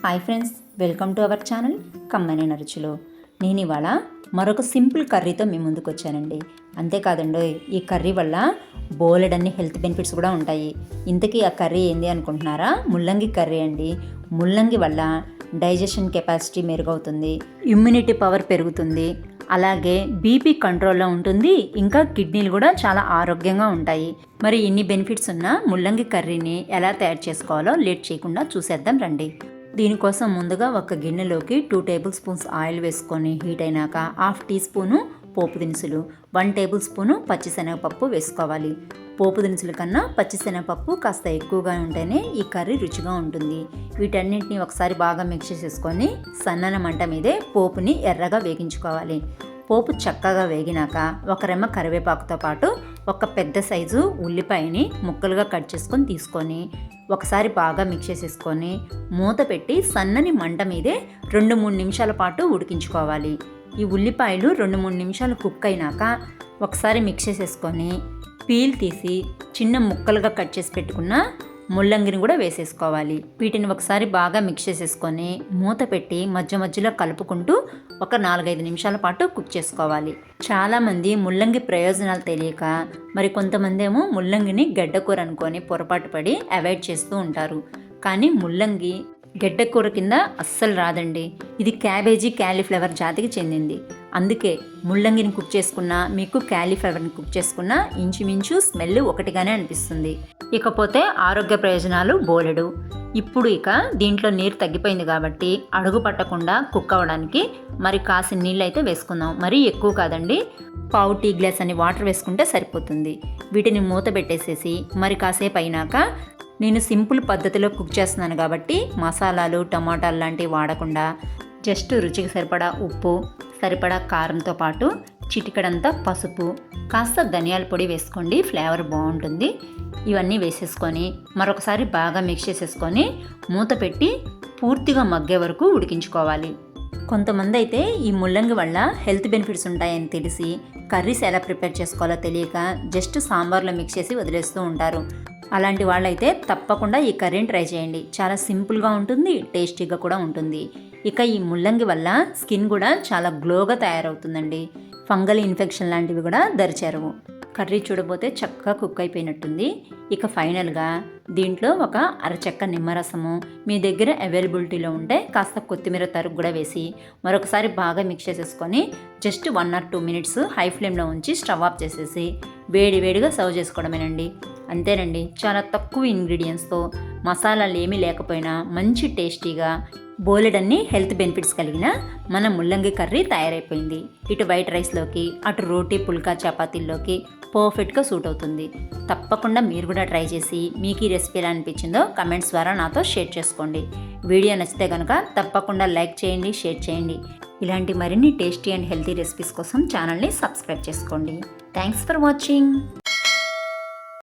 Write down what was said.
Hi friends, welcome to our channel కమ్మనైన రుచులు. నేను ఇవాళ మరొక సింపుల్ కర్రీతో మీ ముందుకు వచ్చానండి. అంతేకాదండి, ఈ కర్రీ వల్ల బోలెడన్ని హెల్త్ బెనిఫిట్స్ కూడా ఉంటాయి. ఇంతకీ ఆ కర్రీ ఏంది అనుకుంటున్నారా? ముల్లంగి కర్రీ అండి. ముల్లంగి వల్ల డైజెషన్ కెపాసిటీ మెరుగవుతుంది, ఇమ్యూనిటీ పవర్ పెరుగుతుంది, అలాగే బీపీ కంట్రోల్లో ఉంటుంది, ఇంకా కిడ్నీలు కూడా చాలా ఆరోగ్యంగా ఉంటాయి. మరి ఇన్ని బెనిఫిట్స్ ఉన్న ముల్లంగి కర్రీని ఎలా తయారు చేసుకోవాలో లేట్ చేయకుండా చూసేద్దాం రండి. దీనికోసం ముందుగా ఒక గిన్నెలోకి 2 టేబుల్ స్పూన్స్ ఆయిల్ వేసుకొని హీట్ అయినాక 1/2 టీ స్పూను పోపు దినుసులు, 1 టేబుల్ స్పూను పచ్చిశనగపప్పు వేసుకోవాలి. పోపు దినుసుల కన్నా పచ్చిశనగపప్పు కాస్త ఎక్కువగా ఉంటేనే ఈ కర్రీ రుచిగా ఉంటుంది. వీటన్నింటినీ ఒకసారి బాగా మిక్స్ చేసేసుకొని సన్నన మంట మీదే పోపుని ఎర్రగా వేగించుకోవాలి. పోపు చక్కగా వేగినాక ఒక రెమ్మ కరివేపాకుతో పాటు ఒక పెద్ద సైజు ఉల్లిపాయని ముక్కలుగా కట్ చేసుకొని తీసుకొని ఒకసారి బాగా మిక్స్ చేసేసుకొని మూత పెట్టి సన్నని మంట మీదే 2-3 నిమిషాల పాటు ఉడికించుకోవాలి. ఈ ఉల్లిపాయలు 2-3 నిమిషాలు కుక్ అయినాక ఒకసారి మిక్స్ చేసేసుకొని పీల్ తీసి చిన్న ముక్కలుగా కట్ చేసి పెట్టుకున్న ముల్లంగిని కూడా వేసేసుకోవాలి. వీటిని ఒకసారి బాగా మిక్స్ చేసేసుకొని మూత పెట్టి మధ్య మధ్యలో కలుపుకుంటూ ఒక 4-5 నిమిషాల పాటు కుక్ చేసుకోవాలి. చాలామంది ముల్లంగి ప్రయోజనాలు తెలియక మరి కొంతమంది ఏమో ముల్లంగిని గడ్డకూర అనుకొని పొరపాటు పడి అవాయిడ్ చేస్తూ ఉంటారు. కానీ ముల్లంగి గడ్డకూర కింద అస్సలు రాదండి. ఇది క్యాబేజీ క్యాలీఫ్లవర్ జాతికి చెందింది. అందుకే ముల్లంగిని కుక్ చేసుకున్నా మీకు క్యాలీఫ్లవర్ని కుక్ చేసుకున్నా ఇంచుమించు స్మెల్ ఒకటిగానే అనిపిస్తుంది. ఇకపోతే ఆరోగ్య ప్రయోజనాలు బోలెడు. ఇప్పుడు దీంట్లో నీరు తగ్గిపోయింది కాబట్టి అడుగు పట్టకుండా కుక్ అవ్వడానికి మరి కాసిన నీళ్ళు అయితే వేసుకుందాం. మరీ ఎక్కువ కాదండి, 1/2 టీ గ్లాస్ అని వాటర్ వేసుకుంటే సరిపోతుంది. వీటిని మూత పెట్టేసేసి మరి కాసేపు అయినాక నేను సింపుల్ పద్ధతిలో కుక్ చేస్తున్నాను కాబట్టి మసాలాలు టమాటాలు లాంటివి వాడకుండా జస్ట్ రుచికి సరిపడా ఉప్పు, సరిపడా కారంతో పాటు చిటికడంతా పసుపు, కాస్త ధనియాల పొడి వేసుకోండి, ఫ్లేవర్ బాగుంటుంది. ఇవన్నీ వేసేసుకొని మరొకసారి బాగా మిక్స్ చేసేసుకొని మూత పెట్టి పూర్తిగా మగ్గే వరకు ఉడికించుకోవాలి. కొంతమంది అయితే ఈ ముల్లంగి వల్ల హెల్త్ బెనిఫిట్స్ ఉంటాయని తెలిసి కర్రీస్ ఎలా ప్రిపేర్ చేసుకోవాలో తెలియక జస్ట్ సాంబార్లో మిక్స్ చేసి వదిలేస్తూ ఉంటారు. అలాంటి వాళ్ళైతే తప్పకుండా ఈ కర్రీని ట్రై చేయండి. చాలా సింపుల్గా ఉంటుంది, టేస్టీగా కూడా ఉంటుంది. ఈ ముల్లంగి వల్ల స్కిన్ కూడా చాలా గ్లోగా తయారవుతుందండి. ఫంగల్ ఇన్ఫెక్షన్ లాంటివి కూడా దరిచేరవు. కర్రీ చూడబోతే చక్కగా కుక్ అయిపోయినట్టుంది. ఫైనల్గా దీంట్లో ఒక అరచెక్క నిమ్మరసము మీ దగ్గర అవైలబిలిటీలో ఉంటే కాస్త కొత్తిమీర తరుగు కూడా వేసి మరొకసారి బాగా మిక్స్ చేసేసుకొని జస్ట్ 1 or 2 మినిట్స్ హై ఫ్లేమ్లో ఉంచి స్టవ్ ఆఫ్ చేసేసి వేడివేడిగా సర్వ్ చేసుకోవడమేనండి. అంతేనండి, చాలా తక్కువ ఇంగ్రీడియంట్స్తో మసాలాలు ఏమీ లేకపోయినా మంచి టేస్టీగా బోలెడన్ని హెల్త్ బెనిఫిట్స్ కలిగిన మన ముల్లంగి కర్రీ తయారైపోయింది. ఇటు వైట్ రైస్లోకి అటు రోటీ పుల్కా చపాతీల్లోకి పర్ఫెక్ట్గా సూట్ అవుతుంది. తప్పకుండా మీరు కూడా ట్రై చేసి మీకు ఈ రెసిపీ ఎలా అనిపించిందో కమెంట్స్ ద్వారా నాతో షేర్ చేసుకోండి. వీడియో నచ్చితే కనుక తప్పకుండా లైక్ చేయండి, షేర్ చేయండి. ఇలాంటి మరిన్ని టేస్టీ అండ్ హెల్తీ రెసిపీస్ కోసం ఛానల్ని సబ్స్క్రైబ్ చేసుకోండి. Thanks for watching.